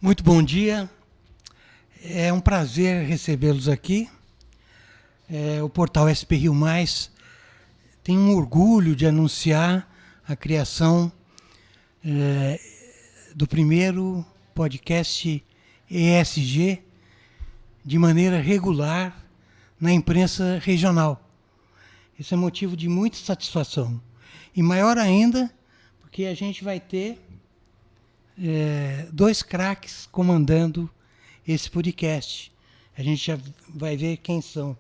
Muito bom dia. É um prazer recebê-los aqui. O portal SP Rio Mais tem um orgulho de anunciar a criação do primeiro podcast ESG de maneira regular na imprensa regional. Isso é motivo de muita satisfação. E maior ainda, porque a gente vai ter dois craques comandando esse podcast. A gente já vai ver quem são.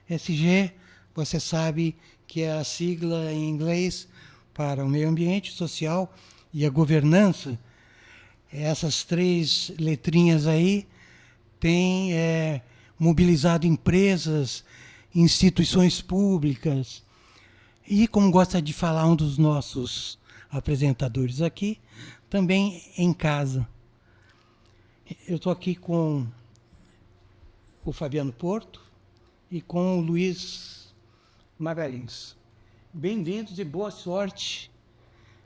ESG, você sabe que é a sigla em inglês para o meio ambiente, social e a governança. Essas três letrinhas aí têm mobilizado empresas, instituições públicas e, como gosta de falar um dos nossos apresentadores aqui, também em casa. Eu estou aqui com o Fabiano Porto e com o Luiz Magalhães. Bem-vindos e boa sorte.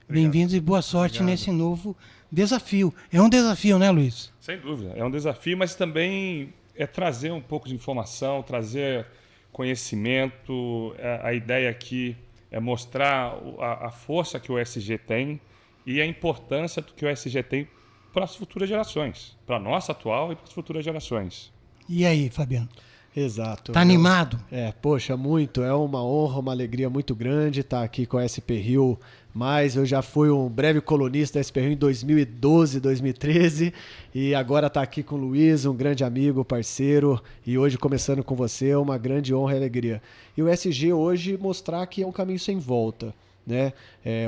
Obrigado. Bem-vindos e boa sorte Obrigado. nesse novo desafio. É um desafio, né, Luiz? Sem dúvida, é um desafio, mas também é trazer um pouco de informação, trazer conhecimento. A ideia aqui é mostrar a força que o ESG tem e a importância que o ESG tem para as futuras gerações, para a nossa atual e para as futuras gerações. E aí, Fabiano? Exato. Tá animado? Poxa, muito. É uma honra, uma alegria muito grande estar aqui com a SP Rio. Mas eu já fui um breve colunista da SP Rio em 2012, 2013 e agora estar aqui com o Luiz, um grande amigo, parceiro, e hoje começando com você é uma grande honra e alegria. E o ESG hoje mostrar que é um caminho sem volta. Né?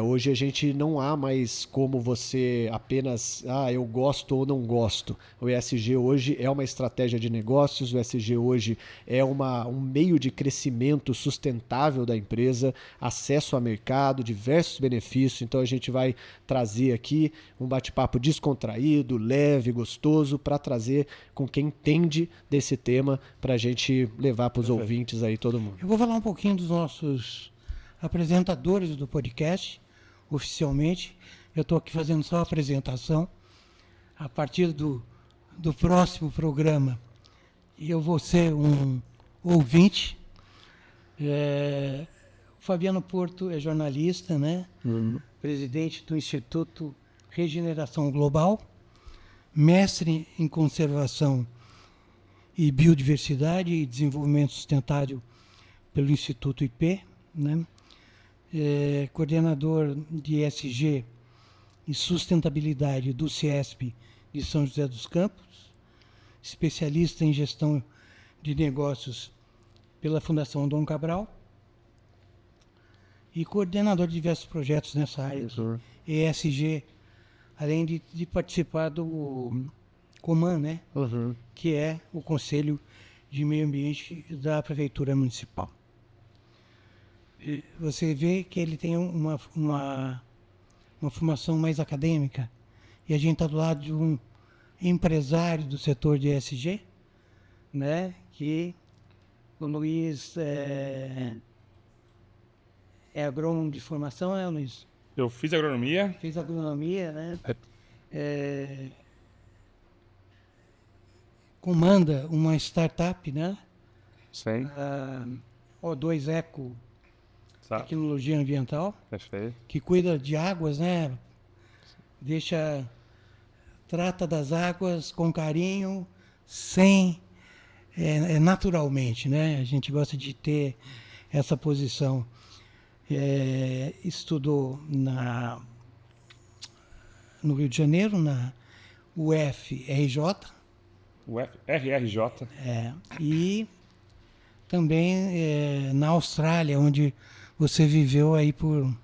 Hoje a gente não há mais como você apenas eu gosto ou não gosto. O ESG hoje é uma estratégia de negócios, o ESG hoje é um meio de crescimento sustentável da empresa, acesso a mercado, diversos benefícios. Então a gente vai trazer aqui um bate-papo descontraído, leve, gostoso, para trazer com quem entende desse tema para a gente levar para os ouvintes aí todo mundo. Eu vou falar um pouquinho dos nossos apresentadores do podcast, oficialmente. Eu estou aqui fazendo só a apresentação. A partir do próximo programa, eu vou ser um ouvinte. O Fabiano Porto é jornalista, né? Presidente do Instituto Regeneração Global, mestre em Conservação e Biodiversidade e Desenvolvimento Sustentável pelo Instituto IP, né? Coordenador de ESG e Sustentabilidade do CIESP de São José dos Campos, especialista em gestão de negócios pela Fundação Dom Cabral e coordenador de diversos projetos nessa área ESG, além de participar do COMAN, né? Que é o Conselho de Meio Ambiente da Prefeitura Municipal. Você vê que ele tem uma formação mais acadêmica e a gente está do lado de um empresário do setor de ESG, né? Que o Luiz é agrônomo de formação, né, Luiz? Eu fiz agronomia. Fez agronomia, né? Comanda uma startup, né? Sim. O2 Eco Tá. Tecnologia Ambiental, Perfeito. que cuida de águas, né? Trata das águas com carinho, naturalmente, né? A gente gosta de ter essa posição. Estudou no Rio de Janeiro, na UFRJ. RRJ. E também na Austrália, onde você viveu aí por um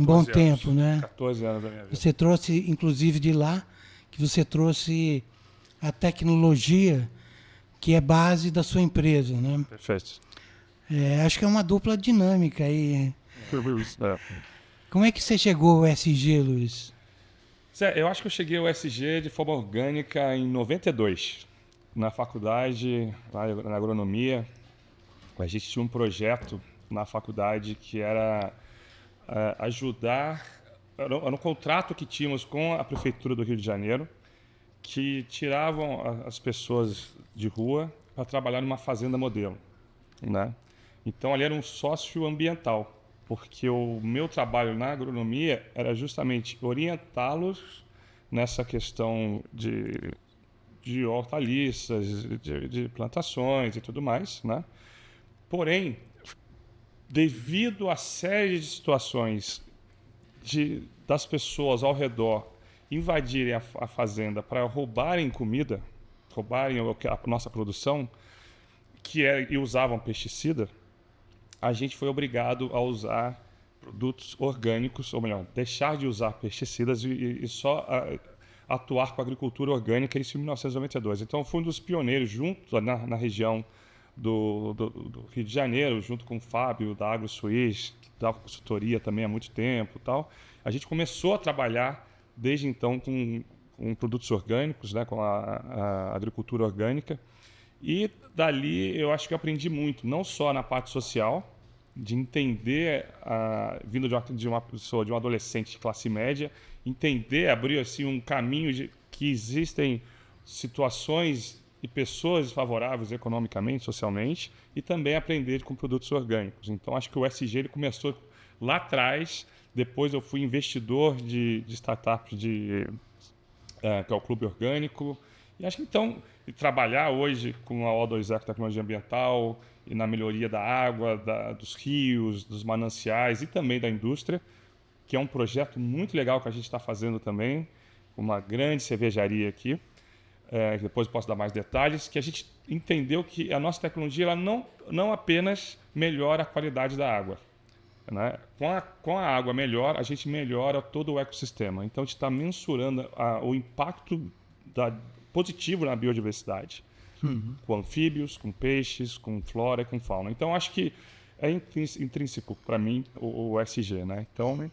bom tempo, né? 14 anos da minha vida. Você trouxe, inclusive, de lá, que você trouxe a tecnologia que é base da sua empresa, né? Perfeito. Acho que é uma dupla dinâmica aí. Como é que você chegou ao ESG, Luiz? Eu acho que eu cheguei ao ESG de forma orgânica em 92, na faculdade, lá na agronomia. A gente tinha um projeto na faculdade que era ajudar, era um contrato que tínhamos com a Prefeitura do Rio de Janeiro, que tiravam as pessoas de rua para trabalhar numa fazenda modelo, né? Então, ali era um sócio ambiental, porque o meu trabalho na agronomia era justamente orientá-los nessa questão de hortaliças, de plantações e tudo mais, né? Porém, devido à série de situações das pessoas ao redor invadirem a fazenda para roubarem comida, roubarem a nossa produção, e usavam pesticida, a gente foi obrigado a usar produtos orgânicos, ou melhor, deixar de usar pesticidas e só atuar com a agricultura orgânica, isso em 1992. Então, eu fui um dos pioneiros, junto na região do Rio de Janeiro, junto com o Fábio, da AgroSuiz, que dava consultoria também há muito tempo e tal. A gente começou a trabalhar, desde então, com produtos orgânicos, né, com a agricultura orgânica. E dali eu acho que eu aprendi muito, não só na parte social, de entender, vindo de uma pessoa, de um adolescente de classe média, entender, abrir assim, um caminho que existem situações e pessoas desfavoráveis economicamente, socialmente, e também aprender com produtos orgânicos. Então, acho que o ESG ele começou lá atrás, depois eu fui investidor de startups, que é o Clube Orgânico, e acho que então, trabalhar hoje com a O2E, tecnologia ambiental, e na melhoria da água, dos rios, dos mananciais e também da indústria, que é um projeto muito legal que a gente está fazendo também, com uma grande cervejaria aqui, depois posso dar mais detalhes, que a gente entendeu que a nossa tecnologia ela não apenas melhora a qualidade da água, né? Com a água melhor, a gente melhora todo o ecossistema. Então, a gente está mensurando o impacto positivo na biodiversidade, com anfíbios, com peixes, com flora e com fauna. Então, acho que é intrínseco para mim o ESG, né? Então,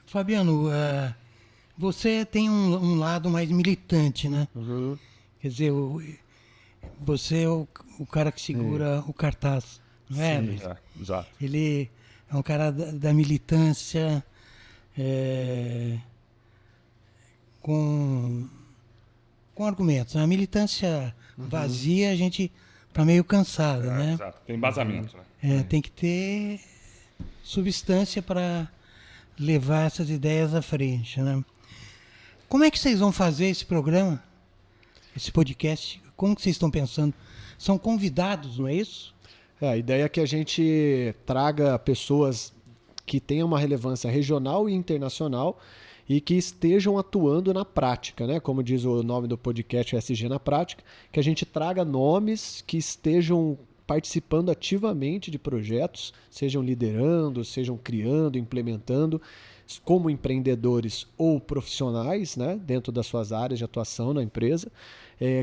Fabiano, você tem um lado mais militante, né? Uhum. Quer dizer, você é o cara que segura o cartaz, não é? Sim. Exato. Ele é um cara da militância, com argumentos. A militância vazia, a gente está meio cansado, né? Exato. Tem embasamento, né? Tem que ter substância para levar essas ideias à frente, né? Como é que vocês vão fazer esse programa, esse podcast? Como que vocês estão pensando? São convidados, não é isso? A ideia é que a gente traga pessoas que tenham uma relevância regional e internacional e que estejam atuando na prática, né? Como diz o nome do podcast, ESG na Prática, que a gente traga nomes que estejam participando ativamente de projetos, sejam liderando, sejam criando, implementando, como empreendedores ou profissionais, né, dentro das suas áreas de atuação na empresa,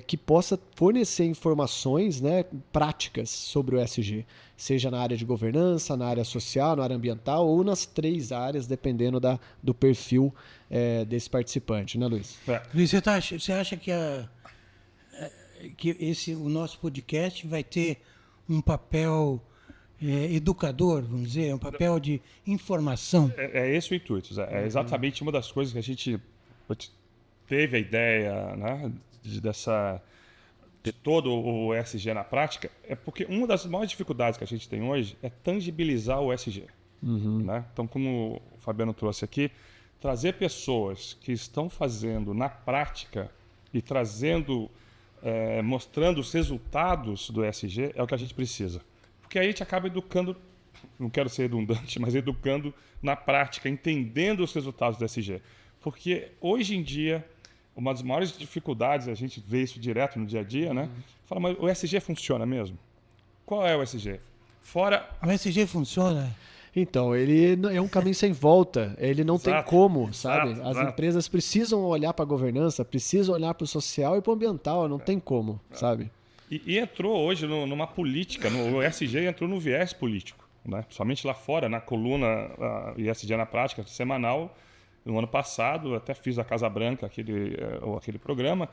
que possa fornecer informações, né, práticas sobre o ESG, seja na área de governança, na área social, na área ambiental ou nas 3 áreas, dependendo do perfil desse participante, né, Luiz? Luiz, você acha que o nosso podcast vai ter um papel educador, vamos dizer, um papel de informação? É esse o intuito. É exatamente uma das coisas que a gente teve a ideia, né, de todo o ESG na prática, é porque uma das maiores dificuldades que a gente tem hoje é tangibilizar o ESG. Né? Então, como o Fabiano trouxe aqui, trazer pessoas que estão fazendo na prática e trazendo, mostrando os resultados do ESG é o que a gente precisa. Porque aí a gente acaba educando, não quero ser redundante, mas educando na prática, entendendo os resultados do ESG. Porque hoje em dia, uma das maiores dificuldades, a gente vê isso direto no dia a dia, né? Fala, mas o ESG funciona mesmo? Qual é o ESG? O ESG funciona? Então, ele é um caminho sem volta, ele não tem como, sabe? As empresas precisam olhar para a governança, precisam olhar para o social e para o ambiental, não tem como, sabe? E entrou hoje numa política, o ESG entrou no viés político, né? Somente lá fora, na coluna ESG na Prática, semanal, no ano passado, até fiz a Casa Branca, aquele programa,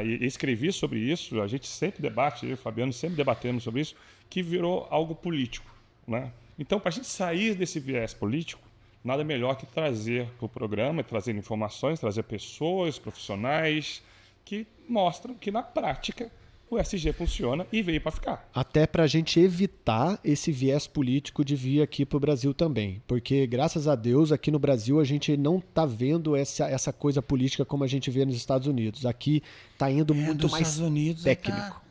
e escrevi sobre isso, a gente sempre debate, eu e o Fabiano sempre debatemos sobre isso, que virou algo político, né? Então, para a gente sair desse viés político, nada melhor que trazer para o programa, trazer informações, trazer pessoas, profissionais, que mostram que, na prática, o ESG funciona e veio para ficar. Até para a gente evitar esse viés político de vir aqui para o Brasil também. Porque, graças a Deus, aqui no Brasil a gente não está vendo essa coisa política como a gente vê nos Estados Unidos. Aqui está indo muito mais Estados Unidos técnico.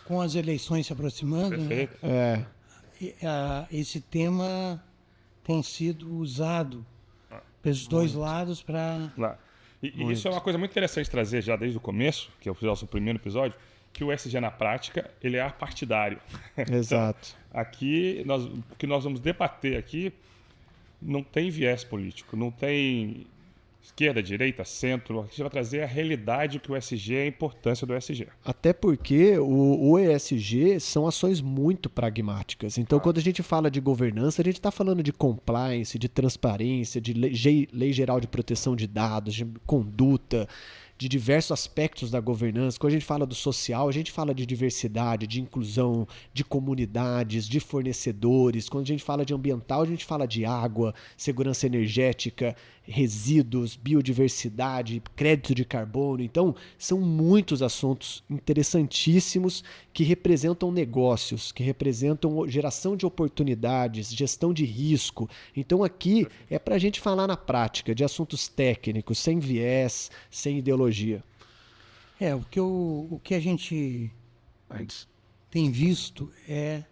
Com as eleições se aproximando, Perfeito. né? Esse tema tem sido usado pelos dois lados para... E isso é uma coisa muito interessante trazer já desde o começo, que é o nosso primeiro episódio, que o ESG na prática ele é apartidário. Exato. Então, aqui, o que nós vamos debater aqui não tem viés político, não tem esquerda, direita, centro. A gente vai trazer a realidade que o ESG é a importância do ESG. Até porque o ESG são ações muito pragmáticas. Então, quando a gente fala de governança, a gente está falando de compliance, de transparência, de lei geral de proteção de dados, de conduta, de diversos aspectos da governança. Quando a gente fala do social, a gente fala de diversidade, de inclusão, de comunidades, de fornecedores. Quando a gente fala de ambiental, a gente fala de água, segurança energética, resíduos, biodiversidade, crédito de carbono. Então, são muitos assuntos interessantíssimos que representam negócios, que representam geração de oportunidades, gestão de risco. Então, aqui é para a gente falar na prática de assuntos técnicos, sem viés, sem ideologia. O que a gente tem visto é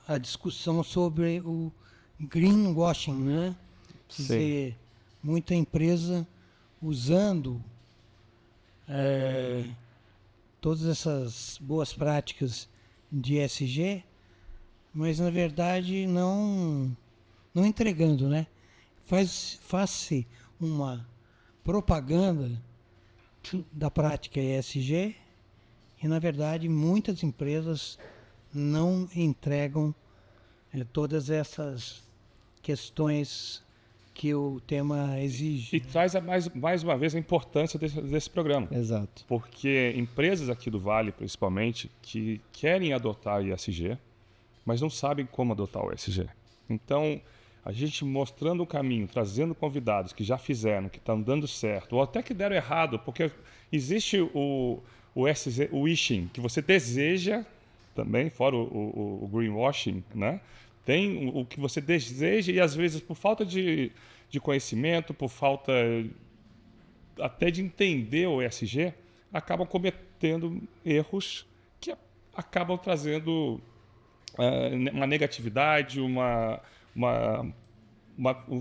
a discussão sobre o greenwashing, né? Quer dizer, muita empresa usando todas essas boas práticas de ESG, mas na verdade não entregando, né? Faz-se uma propaganda da prática ESG e na verdade muitas empresas não entregam todas essas questões que o tema exige. E traz mais uma vez a importância desse programa. Exato. Porque empresas aqui do Vale, principalmente, que querem adotar o ESG, mas não sabem como adotar o ESG. Então, a gente mostrando o caminho, trazendo convidados que já fizeram, que estão dando certo, ou até que deram errado, porque existe o ESG, o wishing, que você deseja também, fora o greenwashing, né? Tem o que você deseja e, às vezes, por falta de conhecimento, por falta até de entender o ESG, acabam cometendo erros que acabam trazendo uma negatividade, um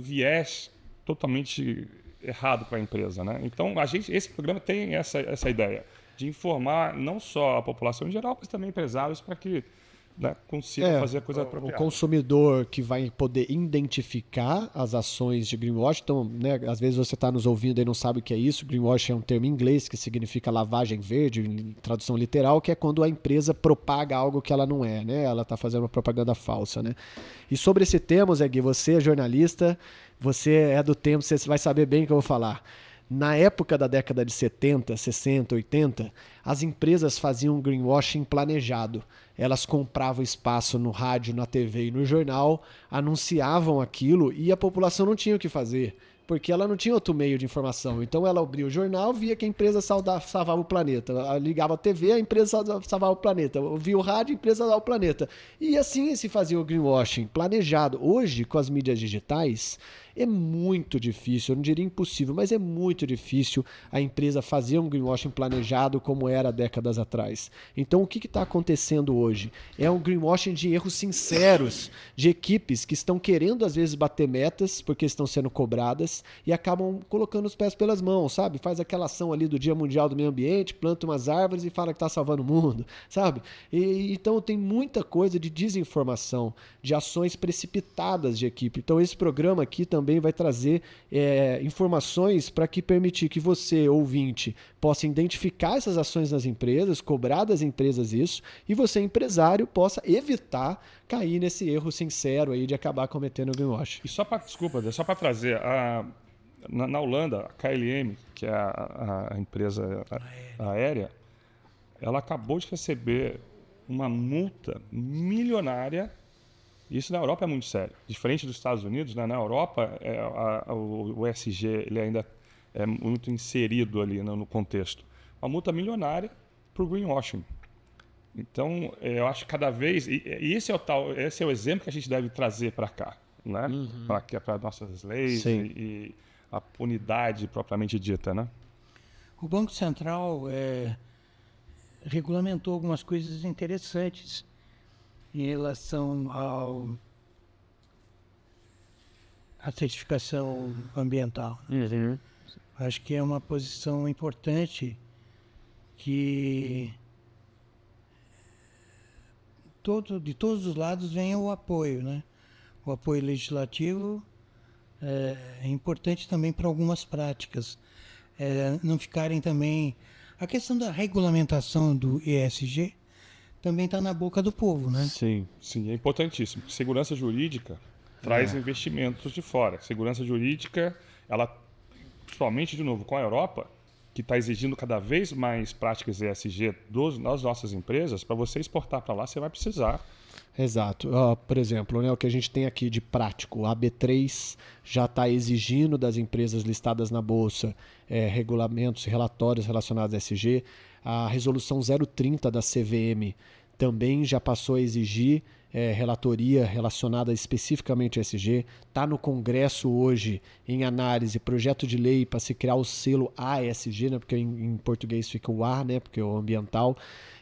viés totalmente errado para a empresa, né? Então, esse programa tem essa ideia de informar não só a população em geral, mas também empresários para que consiga fazer a coisa apropriada. O consumidor que vai poder identificar as ações de greenwash. Então, né, às vezes você está nos ouvindo e não sabe o que é isso. Greenwash é um termo em inglês que significa lavagem verde, em tradução literal, que é quando a empresa propaga algo que ela não é, né? Ela está fazendo uma propaganda falsa, né? E sobre esse tema, Zé Gui, você é jornalista, você é do tempo, você vai saber bem o que eu vou falar. Na época da década de 70, 60, 80, as empresas faziam greenwashing planejado. Elas compravam espaço no rádio, na TV e no jornal, anunciavam aquilo e a população não tinha o que fazer, porque ela não tinha outro meio de informação. Então ela abria o jornal, via que a empresa salvava o planeta. Ela ligava a TV, a empresa salvava o planeta. Via o rádio, a empresa salvava o planeta. E assim se fazia o greenwashing planejado. Hoje, com as mídias digitais, é muito difícil, eu não diria impossível, mas é muito difícil a empresa fazer um greenwashing planejado como era décadas atrás. Então o que está acontecendo hoje? É um greenwashing de erros sinceros, de equipes que estão querendo às vezes bater metas porque estão sendo cobradas e acabam colocando os pés pelas mãos, sabe? Faz aquela ação ali do Dia Mundial do Meio Ambiente, planta umas árvores e fala que está salvando o mundo, sabe? Então tem muita coisa de desinformação, de ações precipitadas de equipe. Então esse programa aqui também vai trazer informações para permitir que você, ouvinte, possa identificar essas ações nas empresas, cobrar das empresas isso, e você, empresário, possa evitar cair nesse erro sincero aí de acabar cometendo o greenwash. E só para trazer, na Holanda, a KLM, que é a empresa aérea, ela acabou de receber uma multa milionária. Isso na Europa é muito sério. Diferente dos Estados Unidos, né? Na Europa, o ESG ele ainda é muito inserido ali no contexto. uma multa milionária para o greenwashing. Então, eu acho que cada vez... E esse é o exemplo que a gente deve trazer para cá, né? Para nossas leis e a punidade propriamente dita, né? O Banco Central regulamentou algumas coisas interessantes em relação à certificação ambiental. Acho que é uma posição importante que de todos os lados vem o apoio, né? O apoio legislativo é importante também para algumas práticas. Não ficarem também... A questão da regulamentação do ESG também está na boca do povo, né? Sim. Sim, é importantíssimo. Segurança jurídica traz investimentos de fora. Segurança jurídica, ela, principalmente, de novo, com a Europa, que está exigindo cada vez mais práticas ESG das nossas empresas, para você exportar para lá, você vai precisar. Exato. Por exemplo, né, o que a gente tem aqui de prático, a B3 já está exigindo das empresas listadas na Bolsa regulamentos e relatórios relacionados a ESG. A resolução 030 da CVM também já passou a exigir relatoria relacionada especificamente ao ESG. Está no Congresso hoje, em análise, projeto de lei para se criar o selo ASG, né, porque em português fica o A, né, porque é o ambiental.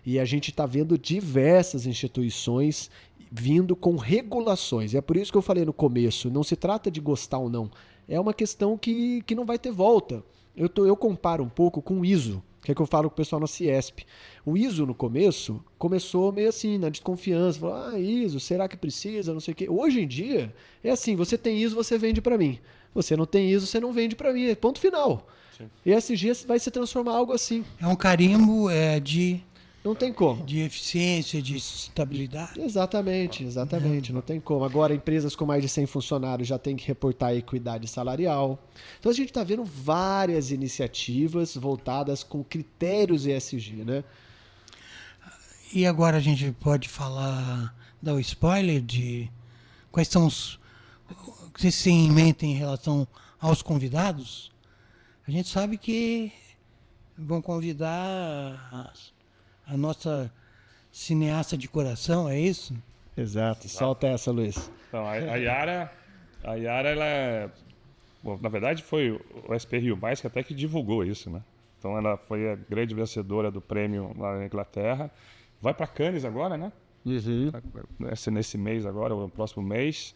E a gente está vendo diversas instituições vindo com regulações. É por isso que eu falei no começo, não se trata de gostar ou não. É uma questão que não vai ter volta. Eu comparo um pouco com o ISO, que é que eu falo com o pessoal na Ciesp. O ISO, no começo, começou meio assim, na desconfiança. Falou, ISO, será que precisa? Não sei o quê. Hoje em dia, é assim, você tem ISO, você vende para mim. Você não tem ISO, você não vende para mim. Ponto final. Sim. ESG vai se transformar em algo assim. É um carimbo não tem como. De eficiência, de estabilidade. Exatamente. Não tem como. Agora, empresas com mais de 100 funcionários já têm que reportar a equidade salarial. Então, a gente está vendo várias iniciativas voltadas com critérios ESG, né? E agora a gente pode dar o spoiler de quais são os que vocês têm em mente em relação aos convidados. A gente sabe que vão convidar a nossa cineasta de coração, é isso? Exato. Solta essa, Luiz. Então, a Yara, ela bom, na verdade, foi o SP Rio Mais que até que divulgou isso, né? Então, ela foi a grande vencedora do prêmio lá na Inglaterra. Vai para Cannes agora, né? Nesse mês agora, ou no próximo mês.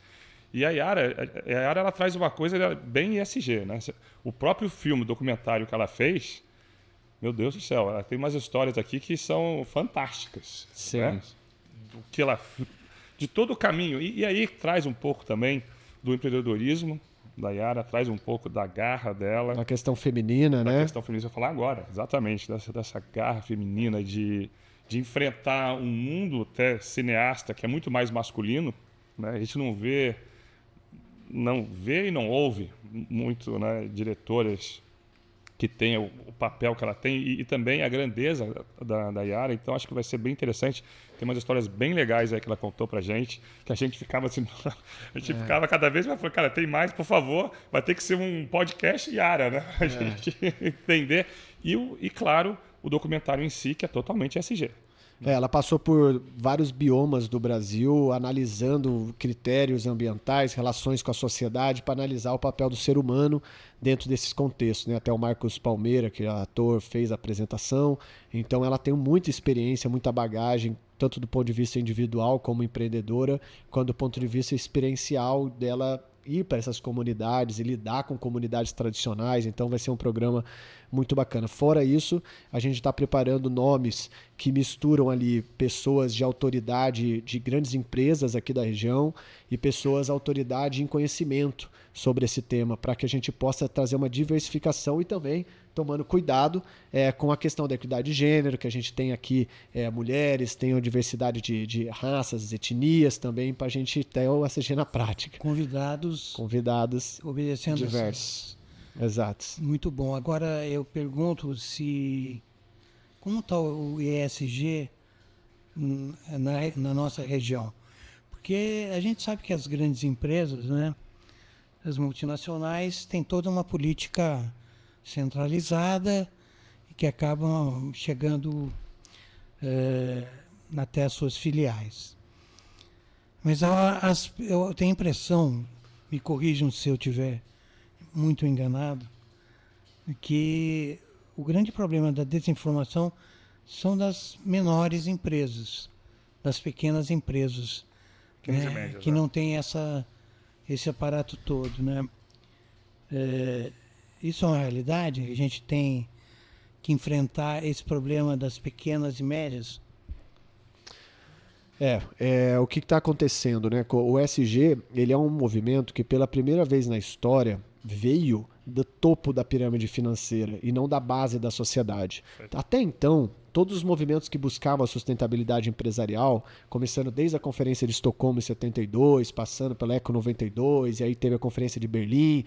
E a Yara, ela traz uma coisa bem ESG, né? O próprio filme, documentário que ela fez... Meu Deus do céu, ela tem umas histórias aqui que são fantásticas. Sim. Né? De todo o caminho. E aí traz um pouco também do empreendedorismo da Yara, traz um pouco da garra dela. A questão feminina, né? A questão feminina, eu vou falar agora, exatamente, dessa garra feminina de enfrentar um mundo até cineasta que é muito mais masculino. Né? A gente não vê e não ouve muito, né, diretoras que tenha o papel que ela tem e também a grandeza da Yara. Então, acho que vai ser bem interessante. Tem umas histórias bem legais aí que ela contou pra gente, que a gente ficava assim... A gente ficava cada vez mais falando, cara, tem mais, por favor. Vai ter que ser um podcast Yara, né? A gente entender. E, claro, o documentário em si, que é totalmente ESG. Ela passou por vários biomas do Brasil, analisando critérios ambientais, relações com a sociedade, para analisar o papel do ser humano dentro desses contextos. Né? Até o Marcos Palmeira, que é ator, fez a apresentação. Então ela tem muita experiência, muita bagagem, tanto do ponto de vista individual como empreendedora, quanto do ponto de vista experiencial dela ir para essas comunidades e lidar com comunidades tradicionais. Então vai ser um programa muito bacana. Fora isso, a gente está preparando nomes que misturam ali pessoas de autoridade de grandes empresas aqui da região e pessoas autoridade em conhecimento sobre esse tema, para que a gente possa trazer uma diversificação e também tomando cuidado com a questão da equidade de gênero, que a gente tem aqui mulheres, tem a diversidade de raças, etnias também, para a gente ter o ESG na prática. Convidados obedecendo diversos. Exato. Muito bom. Agora eu pergunto como está o ESG na nossa região? Porque a gente sabe que as grandes empresas, né, as multinacionais, têm toda uma política centralizada que acabam chegando até as suas filiais. Mas eu tenho a impressão, me corrijam se eu estiver muito enganado, que o grande problema da desinformação são das menores empresas, das pequenas empresas, Pequenas e médias, que né? não tem esse aparato todo, né? Isso é uma realidade? A gente tem que enfrentar esse problema das pequenas e médias? O que está acontecendo, né? O ESG, ele é um movimento que pela primeira vez na história veio do topo da pirâmide financeira e não da base da sociedade. Até então, todos os movimentos que buscavam a sustentabilidade empresarial, começando desde a Conferência de Estocolmo em 72, passando pela Eco 92, e aí teve a Conferência de Berlim,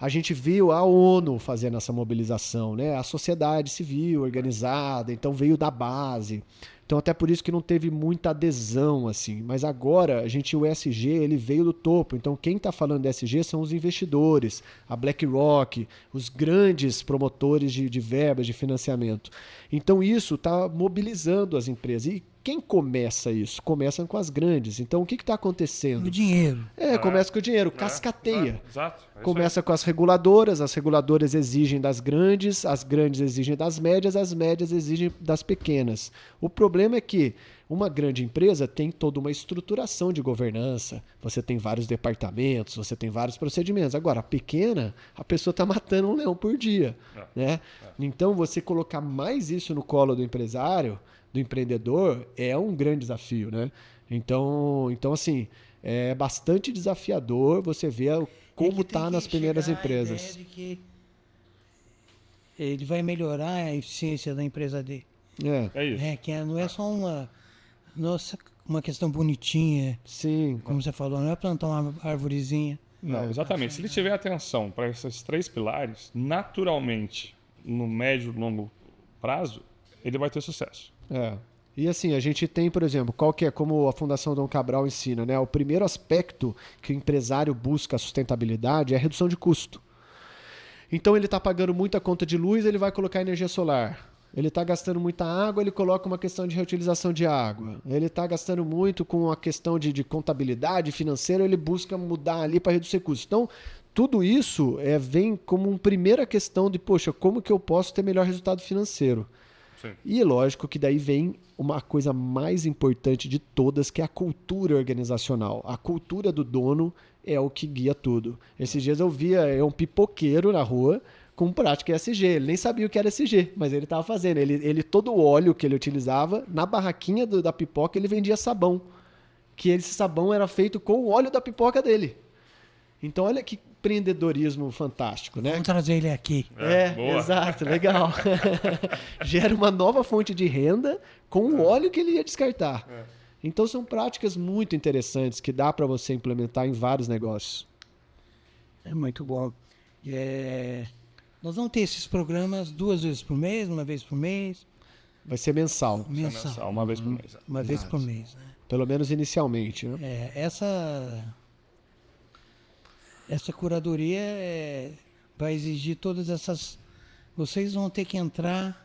a gente viu a ONU fazendo essa mobilização, né? A sociedade civil organizada, então veio da base. Então até por isso que não teve muita adesão, assim. Mas agora, o ESG, ele veio do topo. Então quem está falando de ESG são os investidores, a BlackRock, os grandes promotores de verbas, de financiamento. Então isso está mobilizando as empresas. E quem começa isso? Começa com as grandes. Então o que está acontecendo? O dinheiro. Começa com o dinheiro, cascateia. Exato. Começa com as reguladoras exigem das grandes, as grandes exigem das médias, as médias exigem das pequenas. O problema é que uma grande empresa tem toda uma estruturação de governança, você tem vários departamentos, você tem vários procedimentos. Agora, a pequena, a pessoa está matando um leão por dia. Né? Então, você colocar mais isso no colo do empresário, do empreendedor, é um grande desafio. Né? Então assim, é bastante desafiador você ver como está nas primeiras empresas. A ideia de que ele vai melhorar a eficiência da empresa dele. É isso. Não é só uma questão bonitinha, Sim. como você falou, não é plantar uma arvorezinha. Não, exatamente. Se ele tiver atenção para esses 3 pilares, naturalmente, no médio e longo prazo, ele vai ter sucesso. E assim, a gente tem, por exemplo, como a Fundação Dom Cabral ensina, né? O primeiro aspecto que o empresário busca a sustentabilidade é a redução de custo. Então ele está pagando muita conta de luz, ele vai colocar energia solar. Ele está gastando muita água, ele coloca uma questão de reutilização de água. Ele está gastando muito com a questão de contabilidade financeira, ele busca mudar ali para reduzir custos. Então, tudo isso vem como uma primeira questão de, poxa, como que eu posso ter melhor resultado financeiro? Sim. E lógico que daí vem uma coisa mais importante de todas, que é a cultura organizacional. A cultura do dono é o que guia tudo. Esses dias eu via um pipoqueiro na rua com prática ESG. Ele nem sabia o que era ESG, mas ele estava fazendo. Ele todo o óleo que ele utilizava, na barraquinha da pipoca, ele vendia sabão. Que esse sabão era feito com o óleo da pipoca dele. Então olha que empreendedorismo fantástico, né? Vamos trazer ele aqui. Boa. Exato, legal. Gera uma nova fonte de renda com o óleo que ele ia descartar. Então são práticas muito interessantes que dá para você implementar em vários negócios. É muito bom. Nós vamos ter esses programas 2 vezes por mês, 1 vez por mês. Vai ser mensal. Mensal. Uma vez por mês. Uma vez por mês. Né? Pelo menos inicialmente, né? Essa curadoria vai exigir todas essas... Vocês vão ter que entrar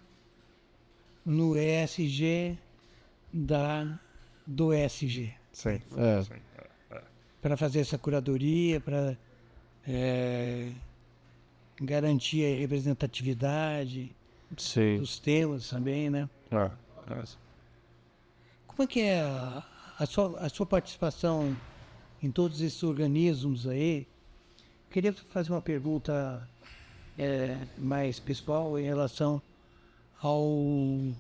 no ESG do ESG. Sim. Sim. Para fazer essa curadoria, para garantir a representatividade dos temas também, né? Como é que é a sua participação em todos esses organismos aí? Queria fazer uma pergunta mais pessoal em relação ao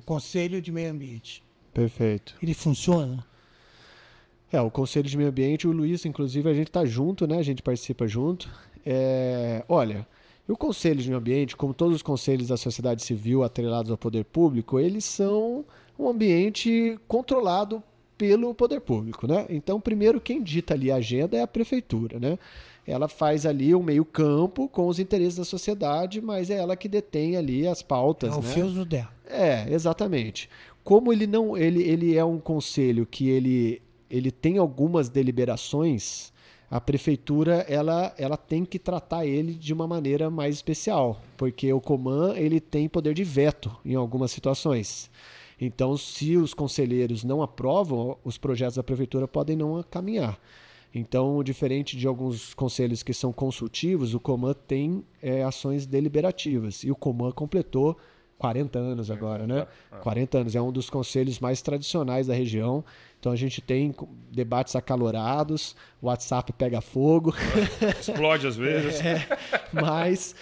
Conselho de Meio Ambiente. Perfeito. Ele funciona? O Conselho de Meio Ambiente, o Luiz, inclusive, a gente está junto, né? A gente participa junto. Olha, o Conselho de Meio Ambiente, como todos os conselhos da sociedade civil atrelados ao poder público, eles são um ambiente controlado pelo poder público, né? Então, primeiro, quem dita ali a agenda é a prefeitura, né? Ela faz ali um meio campo com os interesses da sociedade, mas é ela que detém ali as pautas, É o né? feudo dela. Exatamente. Como ele é um conselho que ele tem algumas deliberações, a prefeitura ela tem que tratar ele de uma maneira mais especial, porque o Coman ele tem poder de veto em algumas situações. Então, se os conselheiros não aprovam, os projetos da prefeitura podem não caminhar. Então, diferente de alguns conselhos que são consultivos, o Coman tem ações deliberativas. E o Coman completou 40 anos agora, né? 40 anos. É um dos conselhos mais tradicionais da região. Então, a gente tem debates acalorados, o WhatsApp pega fogo. Explode às vezes. Mas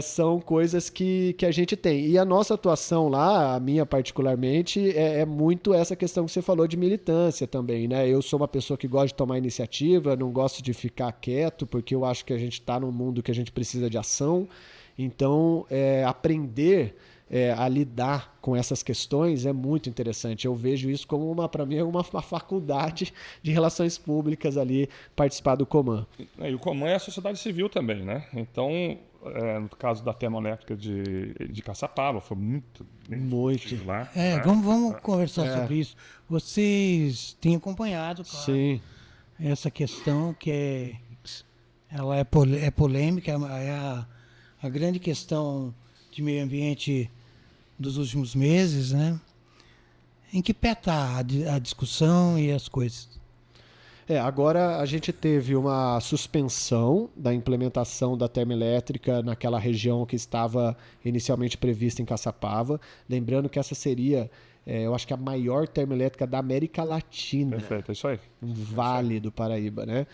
são coisas que a gente tem. E a nossa atuação lá, a minha particularmente, é muito essa questão que você falou de militância também, né? Eu sou uma pessoa que gosta de tomar iniciativa, não gosto de ficar quieto, porque eu acho que a gente está num mundo que a gente precisa de ação. Então, aprender a lidar com essas questões é muito interessante. Eu vejo isso como, para mim, uma faculdade de relações públicas ali, participar do Coman. E o Coman é a sociedade civil também, né? Então, no caso da termoelétrica de Caçapava, foi muito lá. Né? Vamos conversar sobre isso. Vocês têm acompanhado, claro, Sim. essa questão que ela é polêmica, é a grande questão de meio ambiente dos últimos meses, né? Em que pé está a discussão e as coisas? Agora a gente teve uma suspensão da implementação da termoelétrica naquela região que estava inicialmente prevista em Caçapava. Lembrando que essa seria, eu acho que a maior termoelétrica da América Latina. Perfeito, é isso aí. Um vale do Paraíba, né?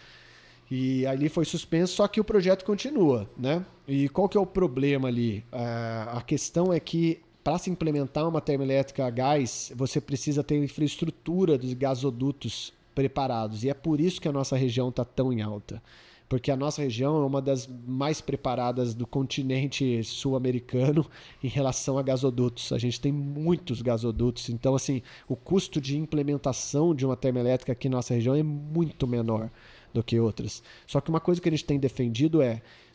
E ali foi suspenso, só que o projeto continua, né? E qual que é o problema ali? A questão é que para se implementar uma termoelétrica a gás, você precisa ter infraestrutura dos gasodutos preparados. E é por isso que a nossa região está tão em alta. Porque a nossa região é uma das mais preparadas do continente sul-americano em relação a gasodutos. A gente tem muitos gasodutos. Então, assim, o custo de implementação de uma termoelétrica aqui na nossa região é muito menor do que outras. Só que uma coisa que a gente tem defendido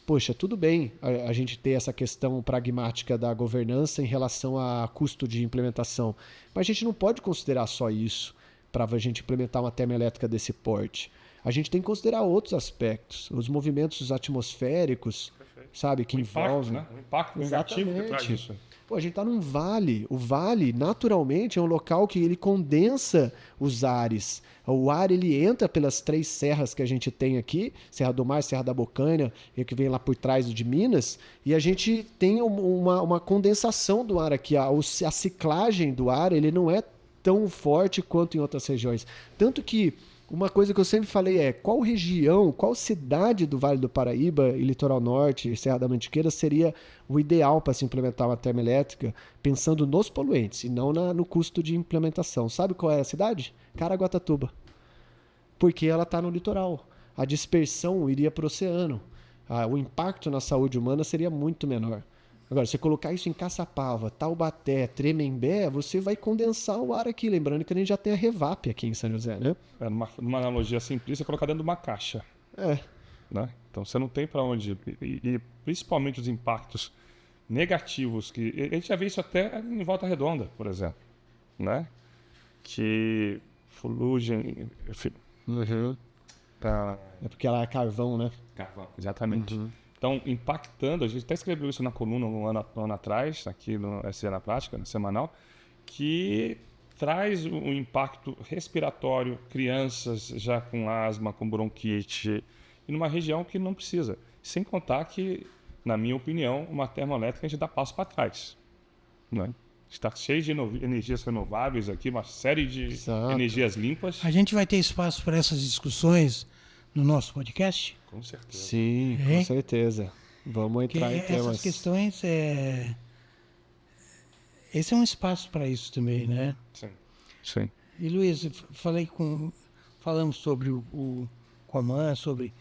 poxa, tudo bem a gente ter essa questão pragmática da governança em relação a custo de implementação, mas a gente não pode considerar só isso para a gente implementar uma termoelétrica desse porte. A gente tem que considerar outros aspectos, os movimentos atmosféricos, sabe, que envolvem... Né? O impacto negativo que traz isso. Pô, a gente está num vale. O vale, naturalmente, é um local que ele condensa os ares. O ar ele entra pelas 3 serras que a gente tem aqui, Serra do Mar, Serra da Bocaina, e que vem lá por trás de Minas, e a gente tem uma condensação do ar aqui. A ciclagem do ar ele não é tão forte quanto em outras regiões. Tanto que uma coisa que eu sempre falei qual região, qual cidade do Vale do Paraíba e Litoral Norte, Serra da Mantiqueira seria o ideal para se implementar uma termoelétrica, pensando nos poluentes e não no custo de implementação. Sabe qual é a cidade? Caraguatatuba. Porque ela está no litoral. A dispersão iria para o oceano. O impacto na saúde humana seria muito menor. Agora, se colocar isso em Caçapava, Taubaté, Tremembé, você vai condensar o ar aqui. Lembrando que a gente já tem a Revap aqui em São José, né? Numa analogia simplista, colocar dentro de uma caixa. Né? Então, você não tem para onde ir. E principalmente os impactos negativos, que a gente já vê isso até em Volta Redonda, por exemplo. Né? Que fulugem... É porque ela é carvão, né? Carvão, exatamente. Então, impactando, a gente até escreveu isso na coluna um ano atrás, aqui no SE na Prática, no semanal, que traz um impacto respiratório, crianças já com asma, com bronquite, e numa região que não precisa. Sem contar que, na minha opinião, uma termoelétrica a gente dá passo para trás. Né? Está cheio de energias renováveis aqui, uma série de energias limpas. A gente vai ter espaço para essas discussões no nosso podcast? Com certeza. Sim, com certeza. Vamos entrar em temas. Essas questões, esse é um espaço para isso também, né? Sim. E Luiz, falamos sobre o Coman, sobre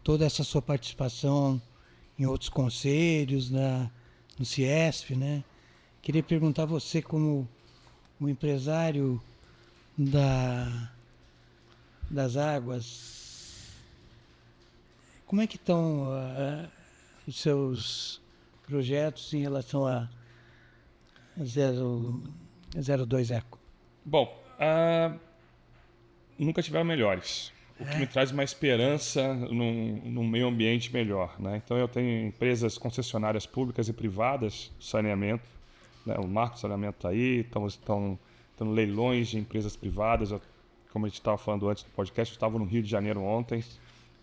toda essa sua participação em outros conselhos, no Ciesp, né? Queria perguntar a você, como um empresário das águas, como é que estão os seus projetos em relação a 02 Eco? Bom, nunca tiveram melhores. o que me traz uma esperança num meio ambiente melhor, né? Então eu tenho empresas concessionárias públicas e privadas de saneamento, né? O Marco Saneamento está aí, estão leilões de empresas privadas. Como a gente estava falando antes do podcast, eu estava no Rio de Janeiro ontem,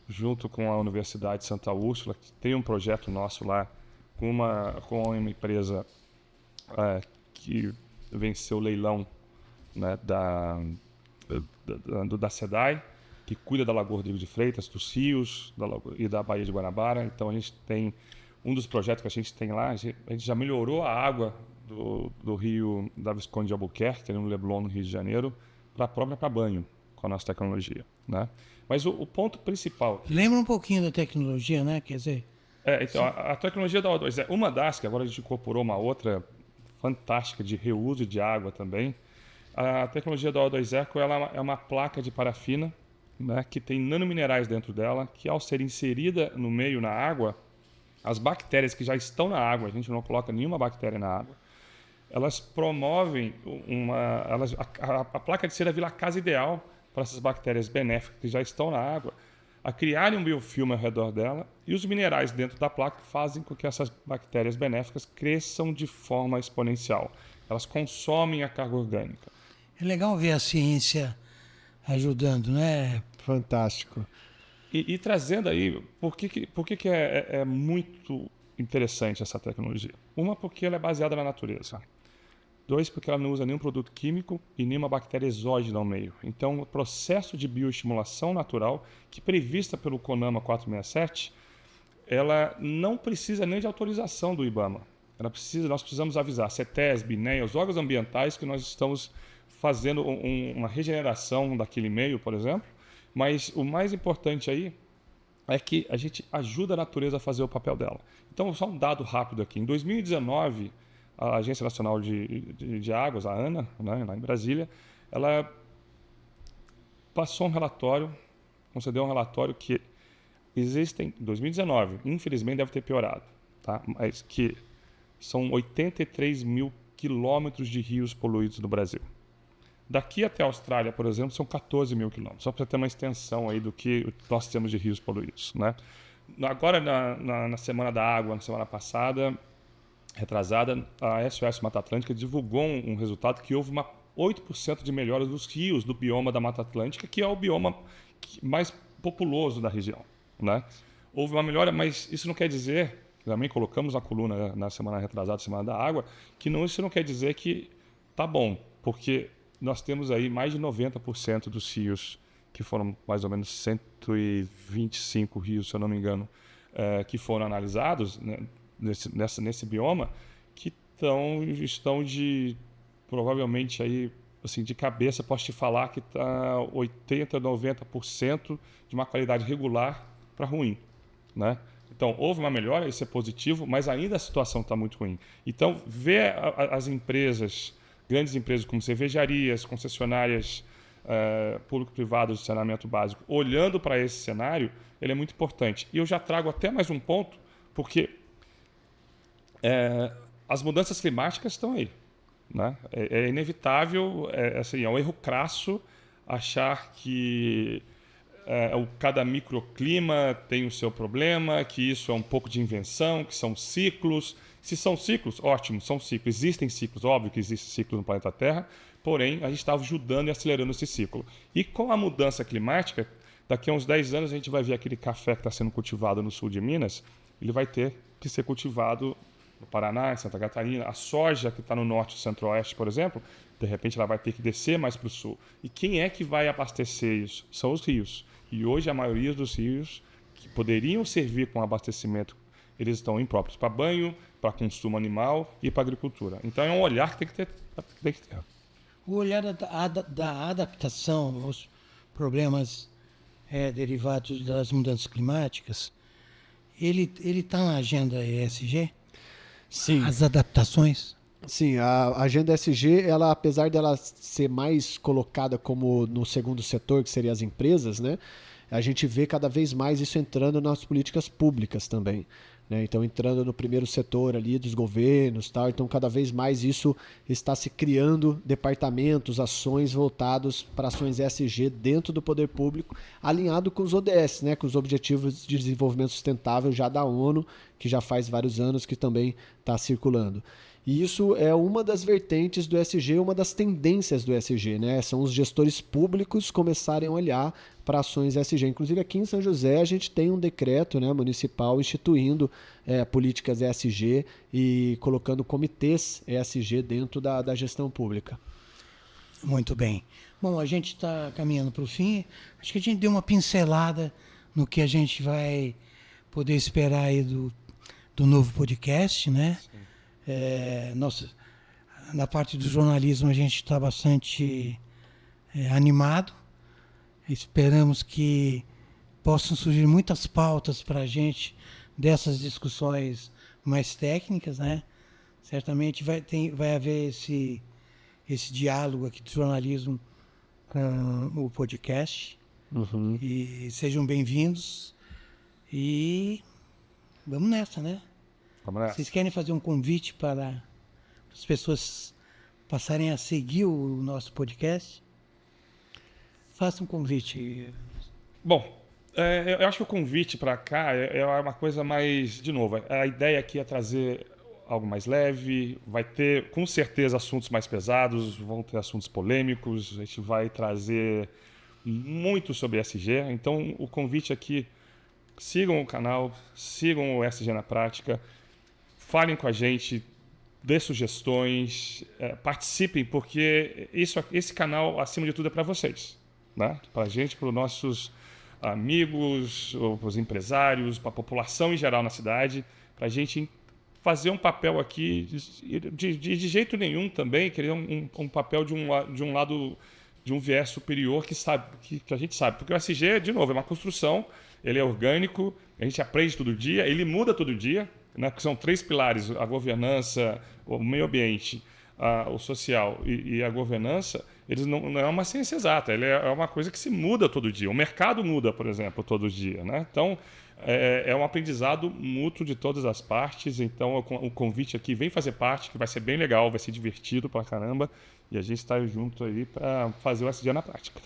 junto com a Universidade de Santa Úrsula, que tem um projeto nosso lá com uma empresa que venceu o leilão, né, da SEDAI, que cuida da Lagoa Rodrigo de Freitas, dos rios e da Baía de Guanabara. Então a gente tem um dos projetos que a gente tem lá, a gente já melhorou a água do rio da Visconde de Albuquerque, no Leblon, no Rio de Janeiro, para banho, com a nossa tecnologia, né? Mas o ponto principal... Lembra um pouquinho da tecnologia, né? Quer dizer... Então, a tecnologia da O2 é uma das, que agora a gente incorporou uma outra fantástica de reuso de água também. A tecnologia da O2 Eco ela é uma placa de parafina, né, que tem nanominerais dentro dela, que ao ser inserida no meio, na água, as bactérias que já estão na água, a gente não coloca nenhuma bactéria na água, elas promovem a placa de cera vira a casa ideal para essas bactérias benéficas que já estão na água, a criarem um biofilme ao redor dela, e os minerais dentro da placa fazem com que essas bactérias benéficas cresçam de forma exponencial. Elas consomem a carga orgânica. É legal ver a ciência ajudando, né? Fantástico. E trazendo aí, por que é muito interessante essa tecnologia? Uma, porque ela é baseada na natureza. Dois, porque ela não usa nenhum produto químico e nenhuma bactéria exógena ao meio. Então, o processo de bioestimulação natural, que é prevista pelo CONAMA 467, ela não precisa nem de autorização do IBAMA. Nós precisamos avisar CETESB, INEA, os órgãos ambientais que nós estamos fazendo uma regeneração daquele meio, por exemplo. Mas o mais importante aí é que a gente ajuda a natureza a fazer o papel dela. Então, só um dado rápido aqui. Em 2019, a Agência Nacional de Águas, a ANA, né, lá em Brasília, ela passou um relatório, concedeu um relatório que existem, em 2019, infelizmente deve ter piorado, tá? Mas que são 83 mil quilômetros de rios poluídos no Brasil. Daqui até a Austrália, por exemplo, são 14 mil quilômetros, só para ter uma extensão aí do que nós temos de rios poluídos, né? Agora, na Semana da Água, na semana passada, retrasada, a SOS Mata Atlântica divulgou um resultado que houve 8% de melhora dos rios do bioma da Mata Atlântica, que é o bioma mais populoso da região, né? Houve uma melhora, mas isso não quer dizer, também colocamos na coluna na semana retrasada, Semana da Água, que isso não quer dizer que tá bom, porque nós temos aí mais de 90% dos rios, que foram mais ou menos 125 rios, se eu não me engano, que foram analisados, né, nesse bioma, que estão de, provavelmente, aí, assim, de cabeça, posso te falar que está 80%, 90% de uma qualidade regular para ruim, né? Então, houve uma melhora, isso é positivo, mas ainda a situação está muito ruim. Então, ver as empresas, grandes empresas como cervejarias, concessionárias público-privadas de saneamento básico, olhando para esse cenário, ele é muito importante. E eu já trago até mais um ponto, porque as mudanças climáticas estão aí, né? É inevitável, assim, é um erro crasso achar que cada microclima tem o seu problema, que isso é um pouco de invenção, que são ciclos. Se são ciclos, ótimo, são ciclos. Existem ciclos, óbvio que existem ciclos no planeta Terra, porém, a gente está ajudando e acelerando esse ciclo. E com a mudança climática, daqui a uns 10 anos a gente vai ver aquele café que está sendo cultivado no sul de Minas, ele vai ter que ser cultivado no Paraná, em Santa Catarina. A soja que está no norte e centro-oeste, por exemplo, de repente ela vai ter que descer mais para o sul. E quem é que vai abastecer isso? São os rios. E hoje a maioria dos rios que poderiam servir com abastecimento, eles estão impróprios para banho, para consumo animal e para agricultura. Então é um olhar que tem que ter. O olhar da adaptação aos problemas derivados das mudanças climáticas, ele está na agenda ESG? Sim. As adaptações? Sim, a agenda ESG, ela, apesar dela ser mais colocada como no segundo setor, que seriam as empresas, né? a gente vê cada vez mais isso entrando nas políticas públicas também. Né? Então, entrando no primeiro setor ali dos governos, tal. Então, cada vez mais isso está se criando departamentos, ações voltados para ações ESG dentro do poder público, alinhado com os ODS, né? Com os Objetivos de Desenvolvimento Sustentável já da ONU, que já faz vários anos que também está circulando. E isso é uma das vertentes do ESG, uma das tendências do ESG, né? São os gestores públicos começarem a olhar para ações ESG. Inclusive aqui em São José a gente tem um decreto, né, municipal instituindo políticas ESG e colocando comitês ESG dentro da gestão pública. Muito bem. Bom, a gente está caminhando para o fim. Acho que a gente deu uma pincelada no que a gente vai poder esperar aí do novo podcast, né? Na parte do jornalismo a gente está bastante animado. Esperamos que possam surgir muitas pautas para a gente dessas discussões mais técnicas, né? Certamente vai haver esse diálogo aqui do jornalismo com o podcast. Uhum. E sejam bem-vindos. E vamos nessa, né? Vamos lá. Vocês querem fazer um convite para as pessoas passarem a seguir o nosso podcast? Faça um convite. Bom, eu acho que o convite para cá é uma coisa mais... De novo, a ideia aqui é trazer algo mais leve, vai ter, com certeza, assuntos mais pesados, vão ter assuntos polêmicos, a gente vai trazer muito sobre ESG. Então, o convite aqui, sigam o canal, sigam o ESG na Prática, falem com a gente, dê sugestões, participem, porque esse canal, acima de tudo, é para vocês, né? Para a gente, para os nossos amigos, para os empresários, para a população em geral na cidade, para a gente fazer um papel aqui de jeito nenhum também, querer um papel de um lado, de um viés superior que a gente sabe. Porque o ESG, de novo, é uma construção, ele é orgânico, a gente aprende todo dia, ele muda todo dia, né? Porque são 3 pilares: a governança, o meio ambiente, o social e a governança. Eles não é uma ciência exata, ele é uma coisa que se muda todo dia. O mercado muda, por exemplo, todo dia, né? Então, é um aprendizado mútuo de todas as partes. Então, o convite aqui, vem fazer parte, que vai ser bem legal, vai ser divertido pra caramba. E a gente está junto aí para fazer o ESG na prática.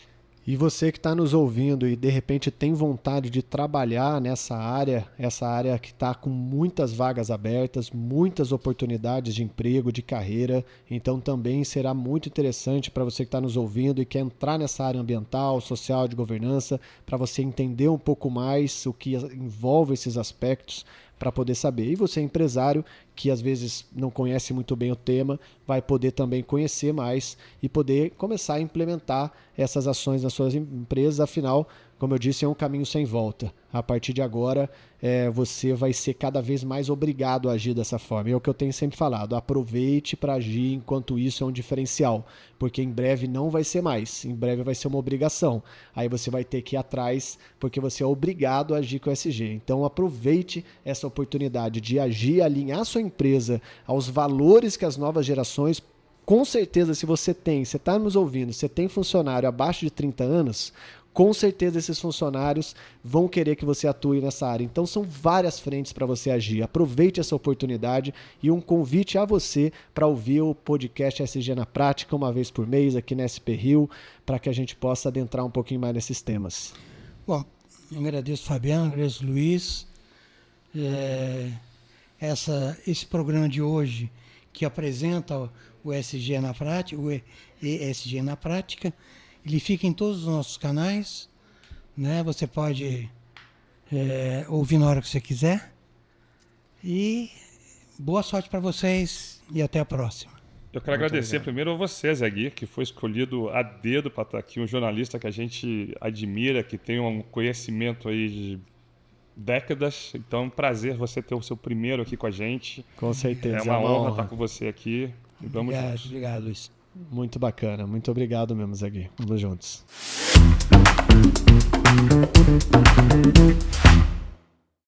E você que está nos ouvindo e de repente tem vontade de trabalhar nessa área, essa área que está com muitas vagas abertas, muitas oportunidades de emprego, de carreira, então também será muito interessante para você que está nos ouvindo e quer entrar nessa área ambiental, social, de governança, para você entender um pouco mais o que envolve esses aspectos, para poder saber. E você, empresário, que às vezes não conhece muito bem o tema, vai poder também conhecer mais e poder começar a implementar essas ações nas suas empresas. Afinal, como eu disse, é um caminho sem volta. A partir de agora, você vai ser cada vez mais obrigado a agir dessa forma. E é o que eu tenho sempre falado: aproveite para agir enquanto isso é um diferencial, porque em breve não vai ser mais, em breve vai ser uma obrigação. Aí você vai ter que ir atrás, porque você é obrigado a agir com o ESG. Então aproveite essa oportunidade de agir, alinhar sua empresa aos valores que as novas gerações... Com certeza, se você está nos ouvindo, você tem funcionário abaixo de 30 anos, com certeza esses funcionários vão querer que você atue nessa área. Então são várias frentes para você agir. Aproveite essa oportunidade e um convite a você para ouvir o podcast ESG na Prática uma vez por mês aqui na SP Rio, para que a gente possa adentrar um pouquinho mais nesses temas. Bom, eu agradeço Fabiano, agradeço Luiz. Esse programa de hoje que apresenta o ESG na Prática, o ESG na Prática, ele fica em todos os nossos canais, né? Você pode ouvir na hora que você quiser. E boa sorte para vocês e até a próxima. Eu quero agradecer primeiro a você, Zé Gui, que foi escolhido a dedo para estar aqui, um jornalista que a gente admira, que tem um conhecimento aí de décadas. Então é um prazer você ter o seu primeiro aqui com a gente. Com certeza. É uma honra estar com você aqui. E vamos juntos. Obrigado, Luiz. Muito bacana. Muito obrigado mesmo, Zé Gui. Vamos juntos.